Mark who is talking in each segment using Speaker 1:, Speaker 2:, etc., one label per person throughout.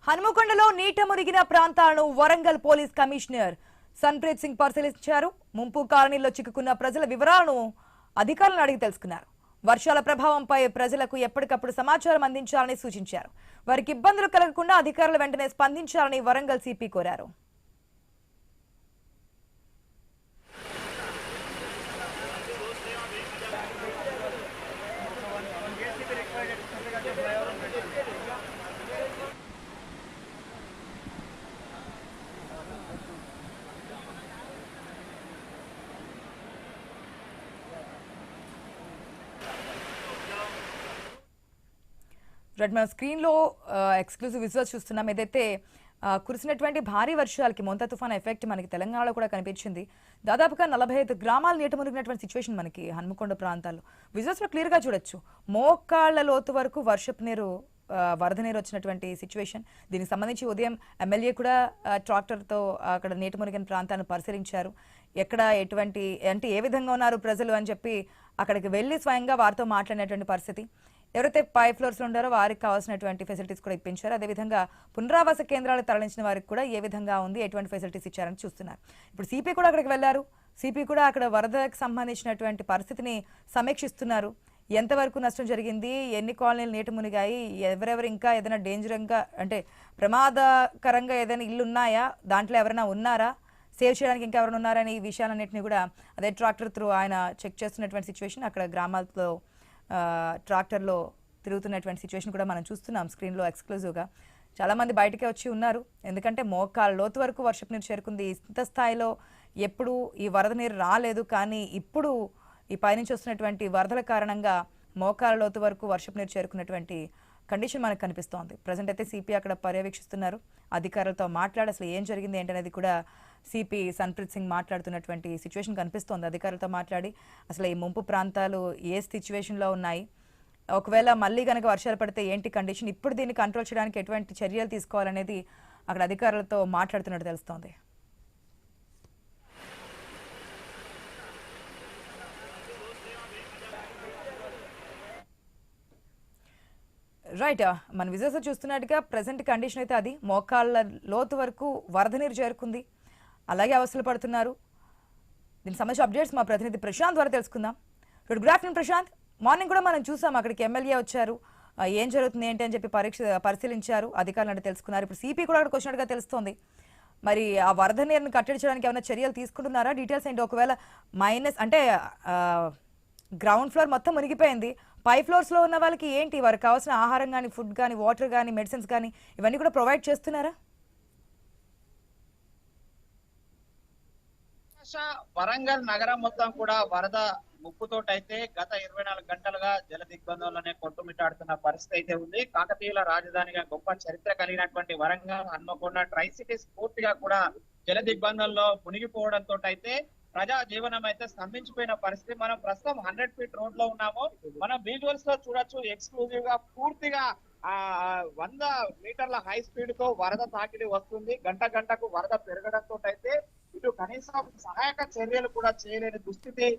Speaker 1: హనుమకొండలో నీట మునిగిన ప్రాంతాలను వరంగల్ పోలీస్ కమిషనర్ సన్ప్రీత్ సింగ్ పరిశీలించారు. ముంపు కాలనీలో చిక్కుకున్న ప్రజల వివరాలను అధికారులను అడిగి తెలుసుకున్నారు. వర్షాల ప్రభావంపై ప్రజలకు ఎప్పటికప్పుడు సమాచారం అందించాలని సూచించారు. వారికి ఇబ్బందులు కలగకుండా అధికారులు వెంటనే స్పందించాలని వరంగల్ సిపి కోరారు. మన స్క్రీన్ లో ఎక్స్క్లూజివ్ విజువల్స్ చూస్తున్నాం. ఏదైతే కురిసినటువంటి భారీ వర్షాలకి మోంతా తుఫాన్ ఎఫెక్ట్ మనకి తెలంగాణలో కూడా కనిపించింది. దాదాపుగా 45 గ్రామాలు నీట మునిగినటువంటి సిచ్యువేషన్ మనకి హన్మకొండ ప్రాంతాల్లో విజువల్స్ లో క్లియర్ గా చూడొచ్చు. మోకాళ్ల లోతు వరకు వర్షపు నీరు వరద నీరు వచ్చినటువంటి సిచ్యువేషన్. దీనికి సంబంధించి ఉదయం ఎమ్మెల్యే కూడా ట్రాక్టర్తో అక్కడ నీట మునిగిన ప్రాంతాన్ని పరిశీలించారు. ఎక్కడ ఎటువంటి అంటే ఏ విధంగా ఉన్నారు ప్రజలు అని చెప్పి అక్కడికి వెళ్ళి స్వయంగా వారితో మాట్లాడినటువంటి పరిస్థితి. ఎవరైతే 5 ఫ్లోర్స్ లో ఉండారో వారికి కావాల్సినటువంటి ఫెసిలిటీస్ కూడా ఇప్పించారు. అదేవిధంగా పునరావాస కేంద్రాలు తరలించిన వారికి కూడా ఏ విధంగా ఉంది, ఎటువంటి ఫెసిలిటీస్ ఇచ్చారని చూస్తున్నారు. ఇప్పుడు సిపి కూడా అక్కడికి వెళ్లారు. సిపి కూడా అక్కడ వరదకు సంబంధించినటువంటి పరిస్థితిని సమీక్షిస్తున్నారు. ఎంతవరకు నష్టం జరిగింది, ఎన్ని కాలనీలు నీట మునిగాయి, ఎవరెవరు ఇంకా ఏదైనా డేంజరంగా అంటే ప్రమాదకరంగా ఏదైనా ఇల్లు ఉన్నాయా, దాంట్లో ఎవరైనా ఉన్నారా, సేవ్ చేయడానికి ఇంకా ఎవరైనా ఉన్నారని ఈ విషయాలన్నింటినీ కూడా అదే ట్రాక్టర్ త్రూ ఆయన చెక్ చేస్తున్నటువంటి సిచ్యువేషన్. అక్కడ గ్రామాలతో ట్రాక్టర్లో తిరుగుతున్నటువంటి సిచ్యువేషన్ కూడా మనం చూస్తున్నాం స్క్రీన్లో ఎక్స్క్లూజివ్గా. చాలామంది బయటకే వచ్చి ఉన్నారు. ఎందుకంటే మోకాళ్ళ లోతు వరకు వర్షపు నీరు చేరుకుంది. ఇంత స్థాయిలో ఎప్పుడు ఈ వరద నీరు రాలేదు. కానీ ఇప్పుడు ఈ పైనుంచి వస్తున్నటువంటి వరదల కారణంగా మోకాళ్ళ లోతు వరకు వర్షపు నీరు చేరుకున్నటువంటి కండిషన్ మనకు కనిపిస్తోంది. ప్రజెంట్ అయితే సిపి అక్కడ పర్యవేక్షిస్తున్నారు. అధికారులతో మాట్లాడి అసలు ఏం జరిగింది ఏంటనేది కూడా సిపి సన్ప్రీత్ సింగ్ మాట్లాడుతున్నటువంటి సిచ్యువేషన్ కనిపిస్తోంది. అధికారులతో మాట్లాడి అసలు ఈ ముంపు ప్రాంతాలు ఏ సిచ్యువేషన్లో ఉన్నాయి, ఒకవేళ మళ్ళీ కనుక వర్షాలు పడితే ఏంటి కండిషన్, ఇప్పుడు దీన్ని కంట్రోల్ చేయడానికి ఎటువంటి చర్యలు తీసుకోవాలనేది అక్కడ అధికారులతో మాట్లాడుతున్నట్టు తెలుస్తోంది. రైట్, మన విజువల్స్ చూస్తున్నట్టుగా ప్రజెంట్ కండిషన్ అయితే అది. మోకాళ్ళ లోతు వరకు వరద నీరు చేరుకుంది. అలాగే అవస్థలు పడుతున్నారు. దీనికి సంబంధించిన అప్డేట్స్ మా ప్రతినిధి ప్రశాంత్ ద్వారా తెలుసుకుందాం. Good afternoon Prashanth. మార్నింగ్ కూడా మనం చూసాం అక్కడికి ఎమ్మెల్యే వచ్చారు, ఏం జరుగుతుంది ఏంటి అని చెప్పి పరిశీలించారు, అధికారులు అంటే తెలుసుకున్నారు. ఇప్పుడు సిపి కూడా అక్కడికి వచ్చినట్టుగా తెలుస్తోంది. మరి ఆ వరద నీరుని కట్టడించడానికి ఏమైనా చర్యలు తీసుకుంటున్నారా? డీటెయిల్స్ ఏంటి? ఒకవేళ మైనస్ అంటే గ్రౌండ్ ఫ్లోర్ మొత్తం మునిగిపోయింది, 5 ఫ్లోర్స్లో ఉన్న వాళ్ళకి ఏంటి, వారికి కావాల్సిన ఆహారం కానీ, ఫుడ్ కానీ, వాటర్ కానీ, మెడిసిన్స్ కానీ ఇవన్నీ కూడా ప్రొవైడ్ చేస్తున్నారా?
Speaker 2: వరంగల్ నగరం మొత్తం కూడా వరద ముప్పుతోటైతే గత 24 గంటలుగా జల దిగ్బంధంలోనే కొట్టుమిట్టాడుతున్న పరిస్థితి అయితే ఉంది. కాకతీయుల రాజధానిగా గొప్ప చరిత్ర కలిగినటువంటి వరంగల్, హన్మకొండ ట్రై సిటీస్ పూర్తిగా కూడా జల దిగ్బంధంలో మునిగిపోవడంతో అయితే ప్రజా జీవనం అయితే స్తంభించిపోయిన పరిస్థితి. మనం ప్రస్తుతం 100 ఫీట్ రోడ్ లో ఉన్నాము. మనం విజువల్స్ లో చూడొచ్చు ఎక్స్క్లూజివ్ గా పూర్తిగా 100 మీటర్ల హై స్పీడ్ తో వరద తాకిడి వస్తుంది. గంటకు వరద పెరగడంతో అయితే ఇటు కనీసం సహాయక చర్యలు కూడా చేయలేని దుస్థితి.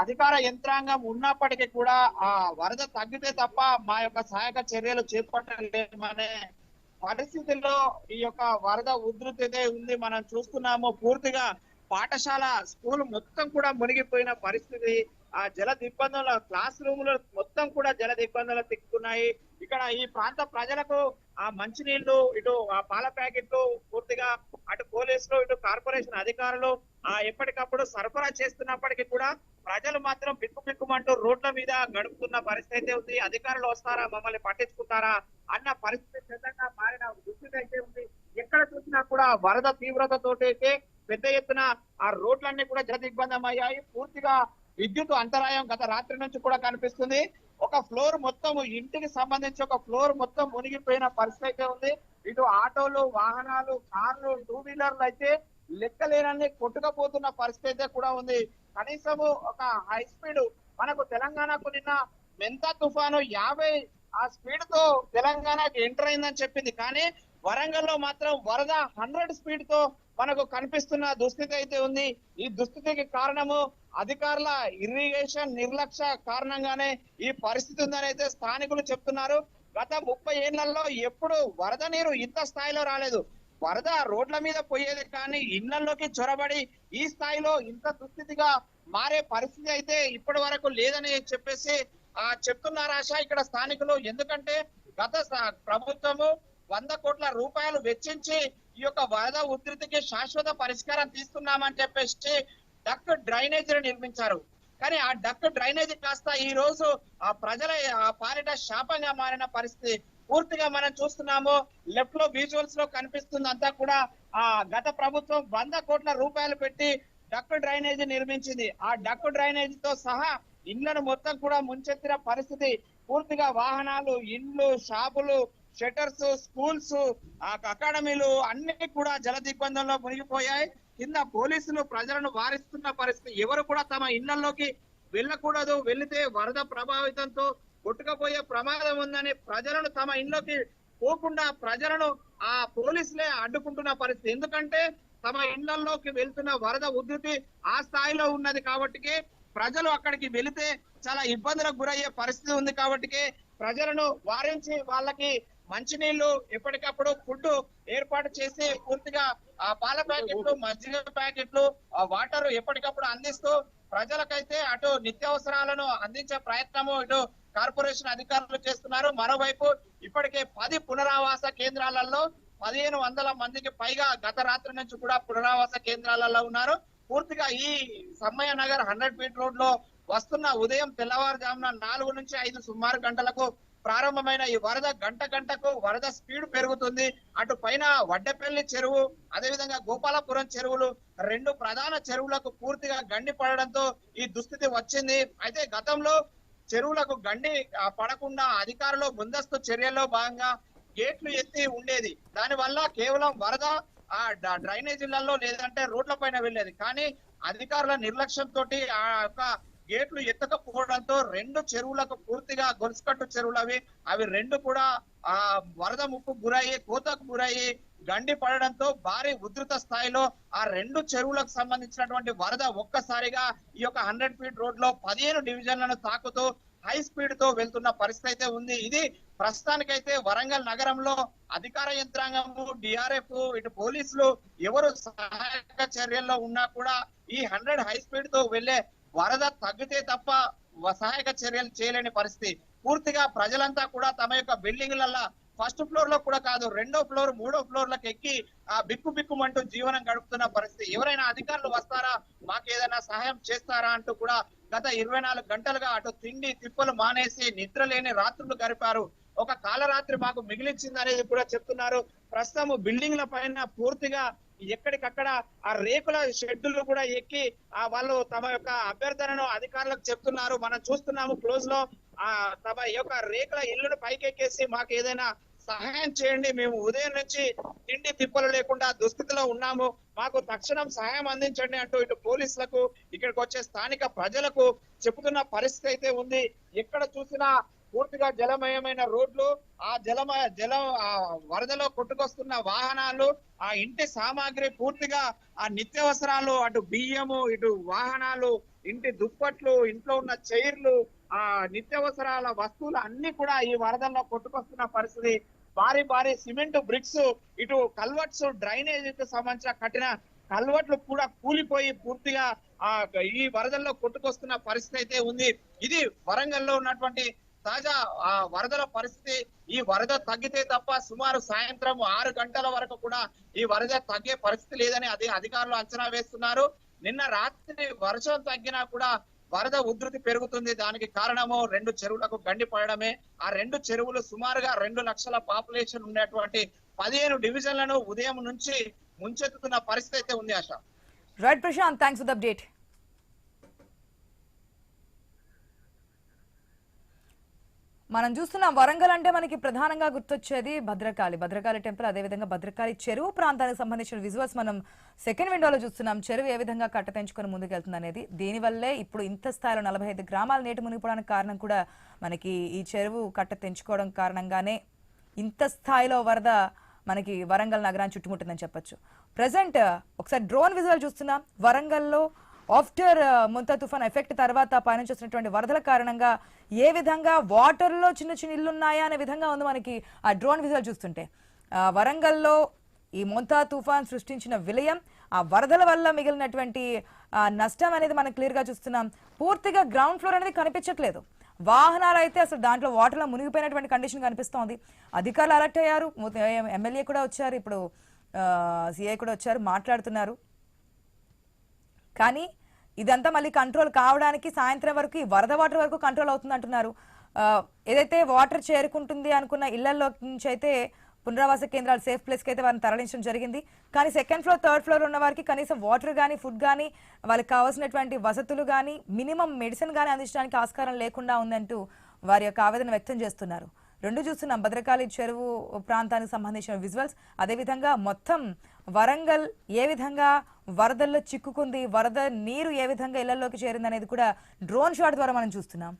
Speaker 2: అధికార యంత్రాంగం ఉన్నప్పటికీ కూడా ఆ వరద తగ్గితే తప్ప మా యొక్క సహాయక చర్యలు చేపట్టలేమనే పరిస్థితుల్లో ఈ యొక్క వరద ఉధృతి ఉంది. మనం చూస్తున్నాము పూర్తిగా పాఠశాల స్కూల్ మొత్తం కూడా మునిగిపోయిన పరిస్థితి. ఆ జల దిగ్బంధంలో క్లాస్ రూములు మొత్తం కూడా జల దిగ్బంధంలో తిక్కున్నాయి. ఇక్కడ ఈ ప్రాంత ప్రజలకు ఆ మంచినీళ్లు, ఇటు ఆ పాల ప్యాకెట్లు పూర్తిగా అటు పోలీసులు, ఇటు కార్పొరేషన్ అధికారులు ఎప్పటికప్పుడు సరఫరా చేస్తున్నప్పటికీ కూడా ప్రజలు మాత్రం బిక్కుమంటూ రోడ్ల మీద గడుపుతున్న పరిస్థితి అయితే ఉంది. అధికారులు వస్తారా, మమ్మల్ని పట్టించుకుంటారా అన్న పరిస్థితి పెద్దగా మారిన దుస్థితి అయితే ఉంది. ఎక్కడ చూసినా కూడా వరద తీవ్రతతోటి అయితే పెద్ద ఎత్తున ఆ రోడ్లన్నీ కూడా జల దిగ్బంధం అయ్యాయి. పూర్తిగా విద్యుత్ అంతరాయం గత రాత్రి నుంచి కూడా కనిపిస్తుంది. ఒక ఫ్లోర్ మొత్తం, ఇంటికి సంబంధించి ఒక ఫ్లోర్ మొత్తం మునిగిపోయిన పరిస్థితి అయితే ఉంది. ఇటు ఆటోలు, వాహనాలు, కార్లు, 2 వీలర్లు అయితే లెక్కలేనన్ని కొట్టుకపోతున్న పరిస్థితి అయితే కూడా ఉంది. కనీసము ఒక హై స్పీడ్ మనకు తెలంగాణకు నిన్న మెంతా తుఫాను 50 ఆ స్పీడ్ తో తెలంగాణకి ఎంటర్ అయిందని చెప్పింది. కానీ వరంగల్ లో మాత్రం వరద 100 స్పీడ్ తో మనకు కనిపిస్తున్న దుస్థితి అయితే ఉంది. ఈ దుస్థితికి కారణము అధికారుల ఇరిగేషన్ నిర్లక్ష్య కారణంగానే ఈ పరిస్థితి ఉందని అయితే స్థానికులు చెప్తున్నారు. గత 30 ఏళ్లలో ఎప్పుడు వరద నీరు ఇంత స్థాయిలో రాలేదు. వరద రోడ్ల మీద పోయేది కానీ ఇళ్లలోకి చొరబడి ఈ స్థాయిలో ఇంత దుస్థితిగా మారే పరిస్థితి అయితే ఇప్పటి వరకు లేదని చెప్పేసి చెప్తున్నారు ఆశ ఇక్కడ స్థానికులు. ఎందుకంటే గత ప్రభుత్వము 100 కోట్ల రూపాయలు వెచ్చించి ఈ యొక్క వరద ఉధృతికి శాశ్వత పరిష్కారం తీస్తున్నామని చెప్పేసి డక్ డ్రైనేజీని నిర్మించారు. కానీ ఆ డక్ డ్రైనేజీ కాస్త ఈ రోజు ఆ ప్రజల పాలిట శాపంగా మారిన పరిస్థితి పూర్తిగా మనం చూస్తున్నాము. లెఫ్ట్ లో విజువల్స్ లో కనిపిస్తుంది అంతా కూడా ఆ గత ప్రభుత్వం 100 కోట్ల రూపాయలు పెట్టి డక్ డ్రైనేజీ నిర్మించింది. ఆ డక్ డ్రైనేజీతో సహా ఇళ్లను మొత్తం కూడా ముంచెత్తిన పరిస్థితి. పూర్తిగా వాహనాలు, ఇండ్లు, షాపులు, షట్టర్స్, స్కూల్స్, అకాడమీలు అన్ని కూడా జల దిగ్బంధంలో మునిగిపోయాయి. కింద పోలీసులు ప్రజలను వారిస్తున్న పరిస్థితి. ఎవరు కూడా తమ ఇళ్లలోకి వెళ్ళకూడదు, వెళితే వరద ప్రభావితంతో కొట్టుకపోయే ప్రమాదం ఉందని ప్రజలను తమ ఇంట్లోకి పోకుండా ప్రజలను ఆ పోలీసులే అడ్డుకుంటున్న పరిస్థితి. ఎందుకంటే తమ ఇళ్లలోకి వెళ్తున్న వరద ఉధృతి ఆ స్థాయిలో ఉన్నది కాబట్టి ప్రజలు అక్కడికి వెళితే చాలా ఇబ్బందులకు గురయ్యే పరిస్థితి ఉంది కాబట్టి ప్రజలను వారించి వాళ్ళకి మంచినీళ్లు, ఎప్పటికప్పుడు ఫుడ్ ఏర్పాటు చేసి పూర్తిగా ఆ పాల ప్యాకెట్లు, మజ్జిగ ప్యాకెట్లు, వాటర్ ఎప్పటికప్పుడు అందిస్తూ ప్రజలకైతే అటు నిత్యావసరాలను అందించే ప్రయత్నము ఇటు కార్పొరేషన్ అధికారులు చేస్తున్నారు. మరోవైపు ఇప్పటికే 10 పునరావాస కేంద్రాలలో 1500 మందికి పైగా గత రాత్రి నుంచి కూడా పునరావాస కేంద్రాలలో ఉన్నారు. పూర్తిగా ఈ సమ్మయ్య నగర్ 100 ఫీట్ రోడ్ లో వస్తున్న ఉదయం తెల్లవారుజామున 4 నుంచి 5 సుమారు గంటలకు ప్రారంభమైన ఈ వరద గంటకు వరద స్పీడ్ పెరుగుతుంది. అటు పైన వడ్డెపల్లి చెరువు, అదేవిధంగా గోపాలపురం చెరువులు 2 ప్రధాన చెరువులకు పూర్తిగా గండి పడడంతో ఈ దుస్థితి వచ్చింది. అయితే గతంలో చెరువులకు గండి పడకుండా అధికారులు ముందస్తు చర్యల్లో భాగంగా గేట్లు ఎత్తి ఉండేది. దాని వల్ల కేవలం వరద ఆ డ్రైనేజీలలో లేదంటే రోడ్ల పైన వెళ్ళేది. కానీ అధికారుల నిర్లక్ష్యంతో ఆ యొక్క గేట్లు ఎత్తకపోవడంతో 2 చెరువులకు పూర్తిగా గొలుసుకట్టు చెరువులు అవి 2 కూడా ఆ వరద ముప్పు గురయ్యి, కోతకు గురయ్యి గండి పడడంతో భారీ ఉధృత స్థాయిలో ఆ 2 చెరువులకు సంబంధించినటువంటి వరద ఒక్కసారిగా ఈ యొక్క 100 ఫీట్ రోడ్ లో 15 డివిజన్లను తాకుతూ హై స్పీడ్ తో వెళ్తున్న పరిస్థితి అయితే ఉంది. ఇది ప్రస్తుతానికైతే వరంగల్ నగరంలో అధికార యంత్రాంగము, డిఆర్ఎఫ్, ఇటు పోలీసులు ఎవరు సహాయక చర్యల్లో ఉన్నా కూడా ఈ 100 హై స్పీడ్ తో వెళ్లే వరద తగ్గితే తప్ప సహాయక చర్యలు చేయలేని పరిస్థితి. పూర్తిగా ప్రజలంతా కూడా తమ యొక్క బిల్డింగ్లల్లో ఫస్ట్ ఫ్లోర్ లో కూడా కాదు, 2వ ఫ్లోర్, 3వ ఫ్లోర్లకు ఎక్కి ఆ బిక్కుమంటూ జీవనం గడుపుతున్న పరిస్థితి. ఎవరైనా అధికారులు వస్తారా, మాకు ఏదైనా సహాయం చేస్తారా అంటూ కూడా గత 24 గంటలుగా అటు తిండి తిప్పలు మానేసి నిద్ర లేని రాత్రులు గడిపారు. ఒక కాలరాత్రి మాకు మిగిలించింది అనేది కూడా చెప్తున్నారు. ప్రస్తుతం బిల్డింగ్ల పైన పూర్తిగా ఎక్కడికక్కడ ఆ రేకుల షెడ్డులు కూడా ఎక్కి వాళ్ళు తమ యొక్క అభ్యర్థనను అధికారులకు చెప్తున్నారు. మనం చూస్తున్నాము క్లోజ్ లో తమ యొక్క రేకుల ఇల్లును పైకెక్కేసి మాకు ఏదైనా సహాయం చేయండి, మేము ఉదయం నుంచి తిండి తిప్పలు లేకుండా దుస్థితిలో ఉన్నాము, మాకు తక్షణం సహాయం అందించండి అంటూ ఇటు పోలీసులకు, ఇక్కడికి వచ్చే స్థానిక ప్రజలకు చెబుతున్న పరిస్థితి అయితే ఉంది. ఎక్కడ చూసినా పూర్తిగా జలమయమైన రోడ్లు, ఆ వరదలో కొట్టుకొస్తున్న వాహనాలు, ఆ ఇంటి సామాగ్రి పూర్తిగా ఆ నిత్యావసరాలు, అటు బియ్యము, ఇటు వాహనాలు, ఇంటి దుప్పట్లు, ఇంట్లో ఉన్న చైర్లు, ఆ నిత్యావసరాల వస్తువులు అన్ని కూడా ఈ వరదల్లో కొట్టుకొస్తున్న పరిస్థితి. భారీ సిమెంట్ బ్రిక్స్, ఇటు కల్వర్ట్స్, డ్రైనేజీకి సంబంధించిన కట్టిన కల్వర్ట్లు కూడా కూలిపోయి పూర్తిగా ఈ వరదల్లో కొట్టుకొస్తున్న పరిస్థితి అయితే ఉంది. ఇది వరంగల్లో ఉన్నటువంటి తాజా వరదల పరిస్థితి. ఈ వరద తగ్గితే తప్ప సుమారు సాయంత్రం 6 గంటల వరకు కూడా ఈ వరద తగ్గే పరిస్థితి లేదని అధికారులు అంచనా వేస్తున్నారు. నిన్న రాత్రి వర్షం తగ్గినా కూడా వరద ఉధృతి పెరుగుతుంది. దానికి కారణము 2 చెరువులకు గండి పడడమే. ఆ 2 చెరువులు సుమారుగా 2 లక్షల పాపులేషన్ ఉన్నటువంటి 15 డివిజన్లను ఉదయం నుంచి ముంచెత్తుతున్న పరిస్థితి అయితే ఉంది. ఆశ.
Speaker 1: Right Prashant, thanks for the update. మనం చూస్తున్నాం వరంగల్ అంటే మనకి ప్రధానంగా గుర్తొచ్చేది భద్రకాళి టెంపుల్, అదేవిధంగా భద్రకాళి చెరువు ప్రాంతానికి సంబంధించిన విజువల్స్ మనం సెకండ్ విండోలో చూస్తున్నాం. చెరువు ఏ విధంగా కట్ట తెంచుకొని ముందుకెళ్తుంది అనేది. దీనివల్లే ఇప్పుడు ఇంత స్థాయిలో 45 గ్రామాల నీటి మునిగిపోవడానికి కారణం కూడా మనకి ఈ చెరువు కట్ట తెంచుకోవడం కారణంగానే ఇంత స్థాయిలో వరద మనకి వరంగల్ నగరాన్ని చుట్టుముట్టిందని చెప్పొచ్చు. ప్రజెంట్ ఒకసారి డ్రోన్ విజువల్ చూస్తున్నాం. వరంగల్లో ఆఫ్టర్ ముంతా తుఫాన్ ఎఫెక్ట్ తర్వాత పైనుంచి వచ్చినటువంటి వరదల కారణంగా ఏ విధంగా వాటర్లో చిన్న చిన్న ఇల్లు ఉన్నాయా అనే విధంగా ఉంది మనకి ఆ డ్రోన్ విజువల్ చూస్తుంటే. వరంగల్లో ఈ ముంతా తుఫాన్ సృష్టించిన విలయం, ఆ వరదల వల్ల మిగిలినటువంటి నష్టం అనేది మనం క్లియర్గా చూస్తున్నాం. పూర్తిగా గ్రౌండ్ ఫ్లోర్ అనేది కనిపించట్లేదు. వాహనాలు అయితే అసలు దాంట్లో వాటర్లో మునిగిపోయినటువంటి కండిషన్ కనిపిస్తోంది. అధికారులు అలర్ట్ అయ్యారు, ఎమ్మెల్యే కూడా వచ్చారు, ఇప్పుడు సిఐ కూడా వచ్చారు, మాట్లాడుతున్నారు. కానీ ఇదంతా మళ్ళీ కంట్రోల్ కావడానికి సాయంత్రం వరకు ఈ వరద వాటర్ వరకు కంట్రోల్ అవుతుంది అంటున్నారు. ఏదైతే వాటర్ చేరుకుంటుంది అనుకున్న ఇళ్లలో నుంచి అయితే పునరావాస కేంద్రాలు సేఫ్ ప్లేస్కి అయితే వారిని తరలించడం జరిగింది. కానీ సెకండ్ ఫ్లోర్ థర్డ్ ఫ్లోర్ ఉన్న వారికి కనీసం వాటర్ కానీ ఫుడ్ కానీ వాళ్ళకి కావాల్సినటువంటి వసతులు కానీ మినిమం మెడిసిన్ కానీ అందించడానికి ఆస్కారం లేకుండా ఉందంటూ వారి యొక్క ఆవేదన వ్యక్తం చేస్తున్నారు. రెండు చూస్తున్నాం, భద్రకాళి చెరువు ప్రాంతానికి సంబంధించిన విజువల్స్, అదేవిధంగా మొత్తం వరంగల్ ఏ విధంగా వరదల్లో చిక్కుకుంది, వరద నీరు ఏ విధంగా ఇళ్లలోకి చేరింది అనేది కూడా డ్రోన్ షాట్ ద్వారా మనం చూస్తున్నాం.